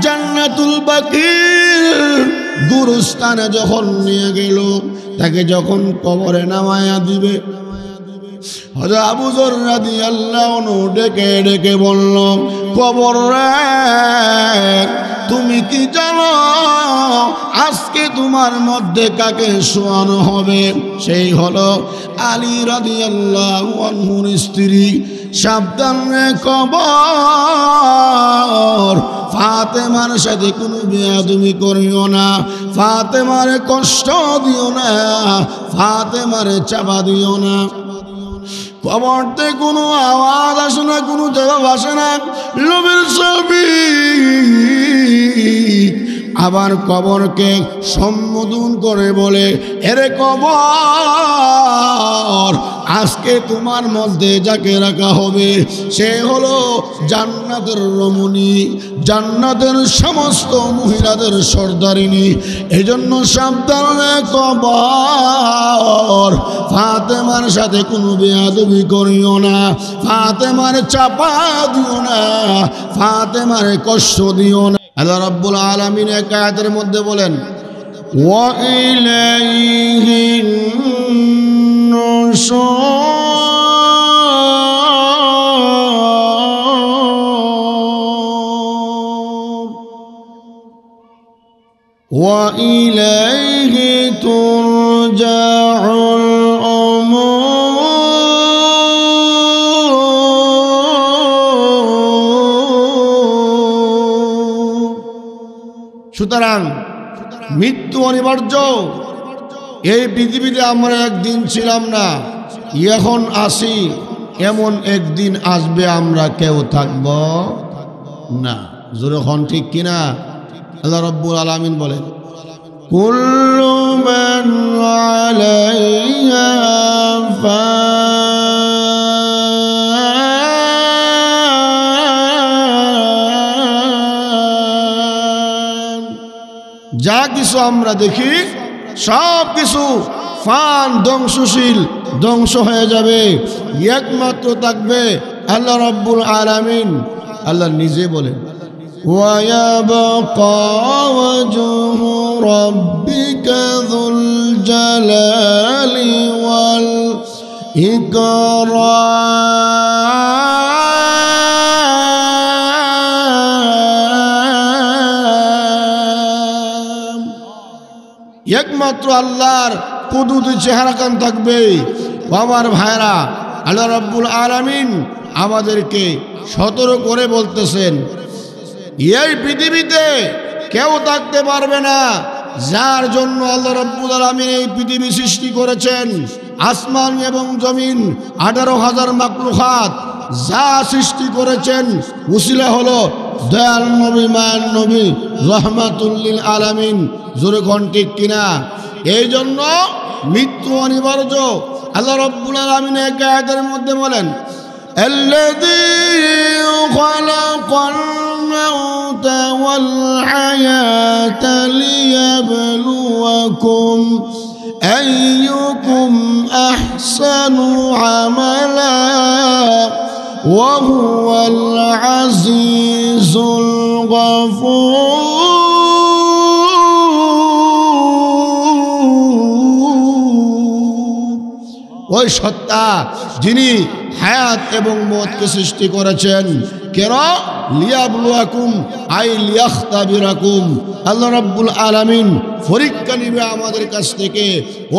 জান্নাতুল বাকির গুরুস্থানে যখন নিয়ে গেল, তাকে যখন কবরে নামায়া দিবে, হযরত আবু যর রাদিয়াল্লাহু আনহু ডেকে ডেকে বলল, কবর রে, তুমি কি জানো আজকে তোমার মধ্যে কাকে শোয়ানো হবে? সেই হলো আলী রাদিয়াল্লাহু আনহুর স্ত্রী। সাবধান রে কবর, ফাতেমার সাথে কোনো বেয়াদবি করিও না, ফাতেমারে কষ্ট দিও না, ফাতেমারে চাপা দিও না। কবরতে কোনো আওয়াজ আসে না, কোনো জবাব আসে না, নবীর ছবি। আবার কবরকে সম্বোধন করে বলে, এরে কবর, আজকে তোমার মধ্যে যাকে রাখা হবে সে হলো জান্নাতের রমণী, জান্নাতের সমস্ত মহিলাদের সর্দারিনী। এই জন্য সাবধানে কবর, ফাতেমার সাথে কোনো বেয়াদবি করিও না, ফাতেমার চাপা দিও না, ফাতেমার কষ্ট দিও না। আল্লাহ রাব্বুল আলামিন এক আয়াতের মধ্যে বলেন, ওয়া ইলাইহিন নুশুর ওয়া ইলাইহি তুরজাউল উমুর। সুতরাং মৃত্যু অনিবার্য। এই পৃথিবীতে আমরা একদিন ছিলাম না, এখন আসি, এমন একদিন আসবে আমরা কেউ থাকব না। জোরে হন ঠিক কিনা? আল্লাহ রাব্বুল আলামিন বলেন, কুল্লু মান আলাইহা ফান। যা কিছু আমরা দেখি সব কিছু ফান, ধ্বংসশীল, ধ্বংস হয়ে যাবে। একমাত্র থাকবে আল্লাহ রাব্বুল আলামিন। আল্লাহ নিজে বলেন, ওয়ায়াবকা ওয়াজহু রাব্বিকা যুল জালালি ওয়াল ইকরাম। একমাত্র আল্লাহর কুদরতি চেহারাকান থাকবে। আমার ভাইরা, আল্লাহ রাব্বুল আলামিন আমাদেরকে সতর্ক করে বলতেছেন, এই পৃথিবীতে কেউ থাকতে পারবে না যার জন্য আল্লাহ রাব্বুল আলামিন এই পৃথিবী সৃষ্টি করেছেন। আসমান এবং জমিন 18,000 মাখলুকাত যা সৃষ্টি করেছেন, উসিলা হলো দয়াল নবী, মায়ার নবী, রহমাতুল লিল আলামিন। জোরে কোন ঠিক কিনা? এই জন্য মৃত্যু অনিবার্য। আল্লাহ রাব্বুল আলামিন এক আয়াতের মধ্যে বলেন, আল্লাযী খালাকাল মাউতা ওয়াল হায়াতা লিয়াবলুয়াকুম আইয়ুকুম আহসানু আমালা ওয়া হুয়াল আজিজুল গফুর। ওই সত্তা যিনি হায়াত এবং মওতকে সৃষ্টি করেছেন, কেন? লিয়াবলুয়াকুম, আই লিয়াখতাবিরাকুম। আল্লাহ রাব্বুল আলামিন পরীক্ষা নিবে আমাদের কাছ থেকে।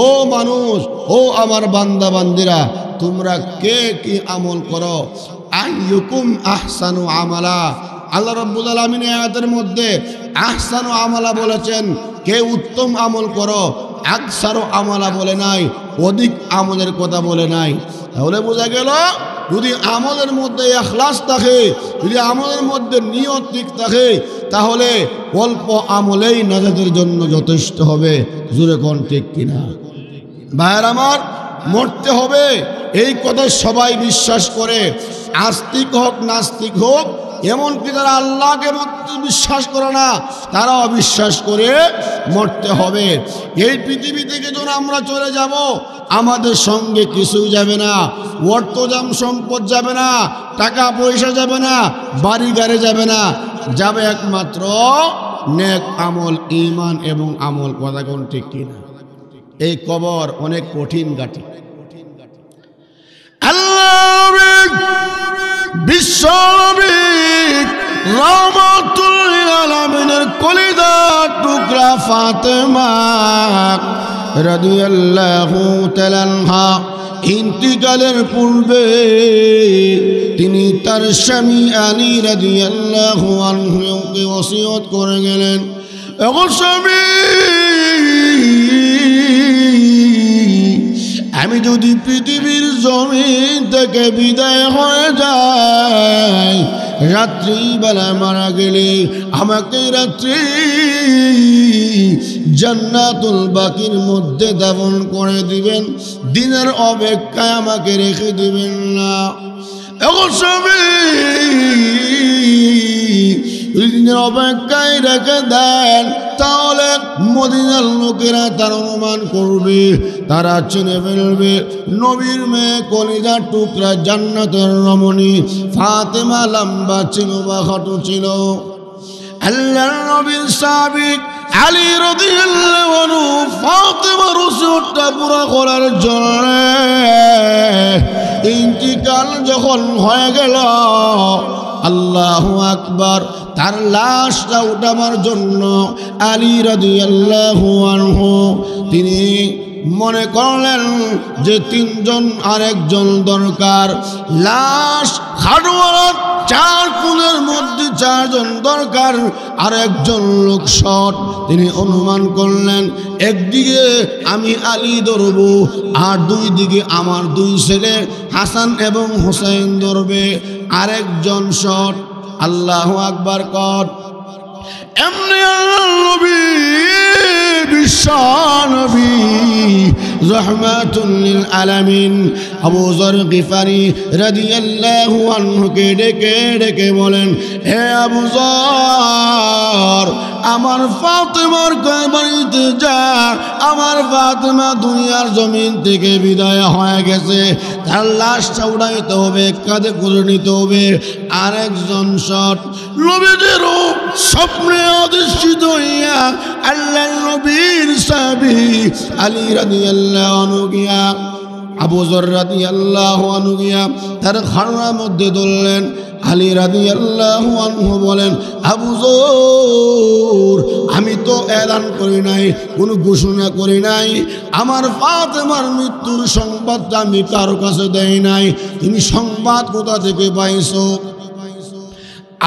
ও মানুষ, ও আমার বান্দা বান্দিরা, তোমরা কে কি আমল করো? আইয়ুকুম আহসানু আমালা। আল্লাহ রাব্বুল আলামিন আয়াতের মধ্যে আহসানু আমালা বলেছেন, কে উত্তম আমল করো। আকসারু আমালা বলে নাই, অধিক আমলের কথা বলে নাই। তাহলে বোঝা গেল, যদি আমলের মধ্যে ইখলাস থাকে, যদি আমলের মধ্যে নিয়ত ঠিক থাকে, তাহলে অল্প আমলেই নাজাতের জন্য যথেষ্ট হবে। জোরে কোন ঠিক কিনা? ভাইয়ের আমার, মরতে হবে এই কথা সবাই বিশ্বাস করে, আস্তিক হোক নাস্তিক হোক, এমনকি যারা আল্লাহকে বিশ্বাস করে না তারা অবিশ্বাস করে মরতে হবে। এই পৃথিবী থেকে যখন আমরা চলে যাব, আমাদের সঙ্গে কিছুই যাবে না। অর্থ সম্পদ যাবে না, টাকা পয়সা যাবে না, বাড়ি গাড়ি যাবে না, যাবে একমাত্র নেক আমল, ঈমান এবং আমল। কথা কোন ঠিক কিনা? এই কবর অনেক কঠিন ঘাটি। আল্লাহ বিশ্ব নবী রাহমাতুল লিল আলামিনের কলিজার টুকরা ফাতেমা রাদিয়াল্লাহু তাআলা আনহা ইন্তিকালের পূর্বে তিনি তার স্বামী আলী রাদিয়াল্লাহু আনহুকে ওসিয়ত করে গেলেন, ওগো স্বামী, আমি যদি পৃথিবীর জমিন থেকে বিদায় হয়ে যাই, রাত্রিবেলা মারা গেলে আমাকে রাত্রি জান্নাতুল বাকির মধ্যে দাফন করে দিবেন, দিনের অপেক্ষায় আমাকে রেখে দিবেন না। এখন স্বামী, দিনের অপেক্ষায় রেখে দেন, তাহলে মদিনার লোকেরা তার অনুমান করবে, তারা চিনে ফেলবে নবীর মেয়ে কলিজার টুকরা জান্নাতের রমণী ফাতেমা লম্বা ছিল বা খাটো ছিল। আল্লাহর নবীর সাহাবী আলী রাদিয়াল্লাহু আনহু ফাতেমার ওসিয়তটা পুরো করার জন্য ইন্তিকাল যখন হয়ে গেল, আল্লাহু আকবার, তার লাশটা উঠাবার জন্য আলী রাদিয়াল্লাহু আনহু তিনি মনে করলেন যে তিনজন আরেকজন দরকার, লাশ খাটওয়ালার চার কোণের মধ্যে চারজন দরকার, আরেকজন লোক শট। তিনি অনুমান করলেন একদিকে আমি আলী ধরব, আর দুই দিকে আমার দুই ছেলে হাসান এবং হুসাইন ধরবে, আরেকজন শট। আল্লাহু আকবার কর। এমনি নবী বিশ্ব নবী রাহমাতুল লিল আলামিন আবু যর গিফারি রাদিয়াল্লাহু আনহুকে ডেকে ডেকে বলেন, হে আবু যর, আমার ফাতেমার বাড়িতে যা, আমার ফাতেমা দুনিয়ার জমিন থেকে বিদায় হয়ে গেছে, তার লাশটা উঠাইতে হবে, কাঁধে করে নিতে হবে। আরেকজন শট নবীদের স্বপ্নে অধিষ্ঠিত হইয়া আল্লাহর নবীর সাহাবী আলী রাদিয়াল্লাহু আনহু গিয়া আবু যর রাদিয়াল্লাহু আনহু গিয়া তার খাড়ার মধ্যে ধরলেন। আলী রাদিয়াল্লাহু আনহু বলেন, আবু যর, আমি তো এলান করি নাই, কোনো ঘোষণা করি নাই, আমার ফাতেমার মৃত্যুর সংবাদটা আমি কারো কাছে দেই নাই, তুমি সংবাদ কোথা থেকে পাইছো?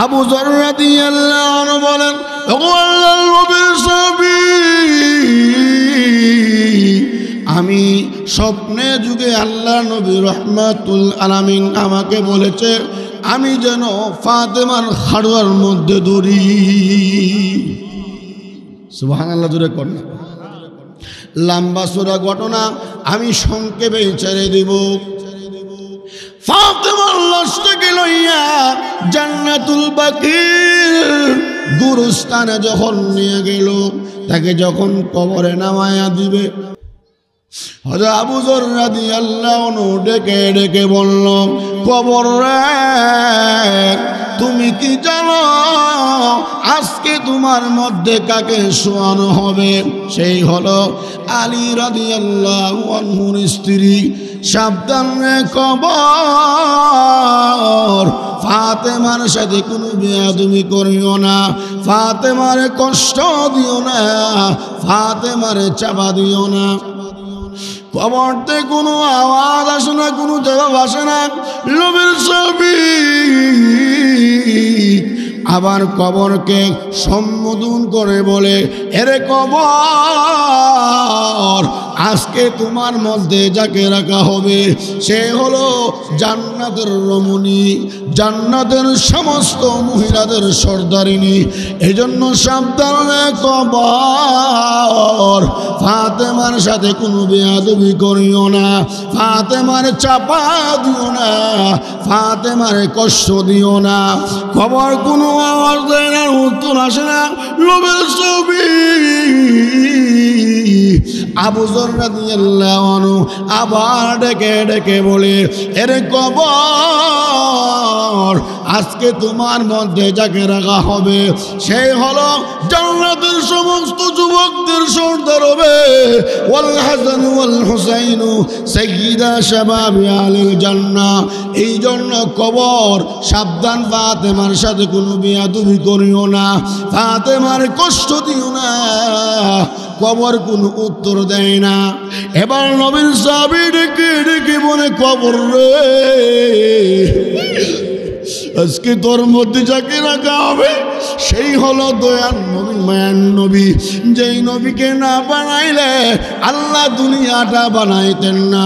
আবু যর রাদিয়াল্লাহু আনহু বলেন, ওগো আল্লাহর নবীর সাহাবী, আমি স্বপ্নে যুগে আল্লাহ নবী রাহমাতুল আলামিন আমাকে বলেছে আমি যেন ফাতেমার খাড়ুয়ার মধ্যে ধরি। সুবহানাল্লাহ, জোরে কর না। লম্বা চূড়া ঘটনা আমি সংক্ষেপে ছেড়ে দিব। ফাতেমার লাশটাকে লইয়া জান্নাতুল বাকির গুরুস্থানে যখন নিয়ে গেল, তাকে যখন কবরে নামায়া দিবে, হযরত আবু যর রাদিয়াল্লাহু আনহু ডেকে ডেকে বলল, কবর রে, তুমি কি জানো আজকে তোমার মধ্যে কাকে শোয়ানো হবে? সেই হলো আলী রাদিয়াল্লাহু আনহুর স্ত্রী। সাবধানে কবর, ফাতেমার সাথে কোনো বেয়াদবি করিও না, ফাতেমারে কষ্ট দিও না, ফাতেমারে চাপা দিও না। কবরতে কোনো আওয়াজ আসে না, কোনো জবাব আসে না। নবীর সাহাবী আবার কবরকে সম্বোধন করে বলে, এরে কবর, আজকে তোমার মধ্যে যাকে রাখা হবে সে হলো জান্নাতের রমণী, জান্নাতের সমস্ত মহিলাদের সর্দারিনী। এজন্য সাবধানে কবর, ফাতেমার সাথে কোনো বেয়াদবি করিও না, ফাতেমার চাপা দিও না, ফাতেমার কষ্ট দিও না। কবর কোনো আওয়াজ দেয় না, উত্তর আসে না। নবীর সাহাবী আবু যর বকর রাদিয়াল্লাহু আনহু আবার ডেকে ডেকে বলে, এর কবর আজকে তোমার মধ্যে যাকে রাখা হবে সেই হলো জান্নাতের সমস্ত যুবকদের সর্দার হবে। ওয়াল হাসান ওয়াল হুসাইন সাইয়্যিদা শাবাবি আহলিল জান্নাহ। এই জন্য কবর সাবধান, ফাতেমার সাথে কোনো বেয়াদবি করিও না, ফাতেমার কষ্ট দিও না, কবর কোনো উত্তর দেয় না। এবার নবীর সাহাবী ডেকে ডেকে বলে, কবর রে আজকে তোর মধ্যে যাকে রাখা হবে সেই হলো দয়ার নবী, মায়ার নবী, যেই নবীকে না বানাইলে আল্লাহ দুনিয়াটা বানাইতেন না।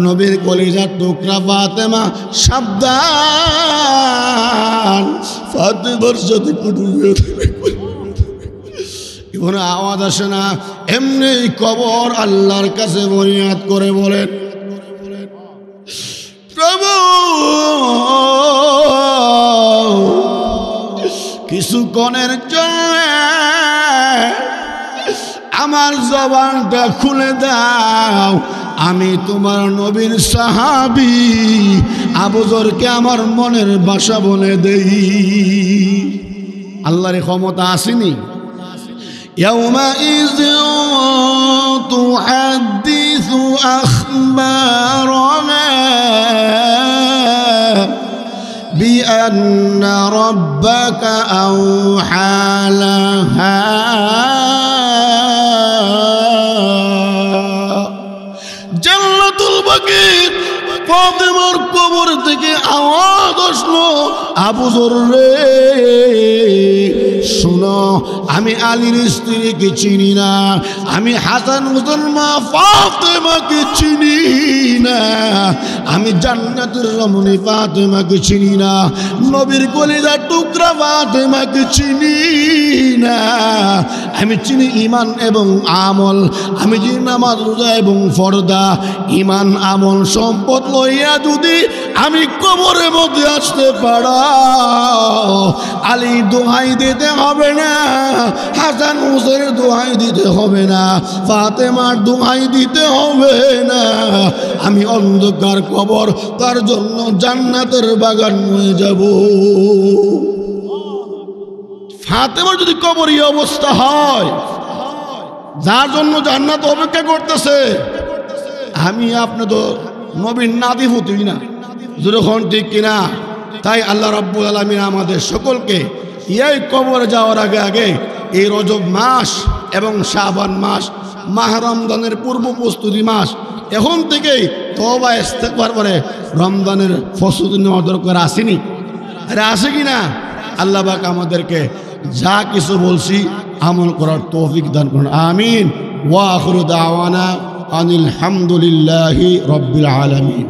নবীর কলিজার টুকরা ফাতেমা, সাবধান, ফাতেমার সাথে কুটুমে কোনো আওয়াজ আসে না, এমনি কবর আল্লাহর কাছে ফরিয়াদ করে বলেন, প্রভু কিছুক্ষণের জন্য আমার জবানটা খুলে দাও, আমি তোমার নবীর সাহাবী আবু যরকে আমার মনের ভাষা বলে দেই। আল্লাহর ক্ষমতা আসেনি। يومئذ تحدث أخبارنا بأن ربك أوحى لها جنة البقيع ফাতেমার কবর থেকে আওয়াজ আসলো, আবু যর রে শোনো, আমি আলীর স্ত্রীকে চিনি না, আমি হাসান হুসাইন মা ফাতেমাকে চিনি না, আমি জান্নাতের রমণী ফাতেমাকে চিনি না, নবীর কলিজার টুকরা ফাতেমাকে চিনি না। আমি চিনি ঈমান এবং আমল, আমি চিনি নামাজ রোজা এবং ফরদা। ঈমান আমল সম্পদ লইয়া যদি আমি কবরের মধ্যে আসতে পারা, আলী দোহাই দিতে হবে না, হাসান হুসাইনের দোহাই দিতে হবে না, ফাতেমার দোহাই দিতে হবে না, আমি অন্ধকার কবর তার জন্য জান্নাতের বাগান হয়ে যাব। ফাতেমার যদি কবর এই অবস্থা হয়, যার জন্য জান্নাত অপেক্ষা করতেছে, আমি আপনি তো নবীর নাতি হতেই না, যখন ঠিক কিনা। তাই আল্লাহ রাব্বুল আলামিন আমাদের সকলকে এই কবরে যাওয়ার আগে আগে এই রজব মাস এবং শাবান মাস, মাহ রমজানের পূর্ব প্রস্তুতি মাস, এখন থেকেই তওবা ইস্তেগফার করে রমজানের প্রস্তুতি নেওয়া দরকার। আসেনি? আরে আসে কি না? আল্লাহ পাক আমাদেরকে যা কিছু বলছি আমল করার তৌফিক দান করুন, আমিন। ওয়া আখিরু দাওয়ানা আনিল হামদুলিল্লাহি রাব্বিল আলামিন।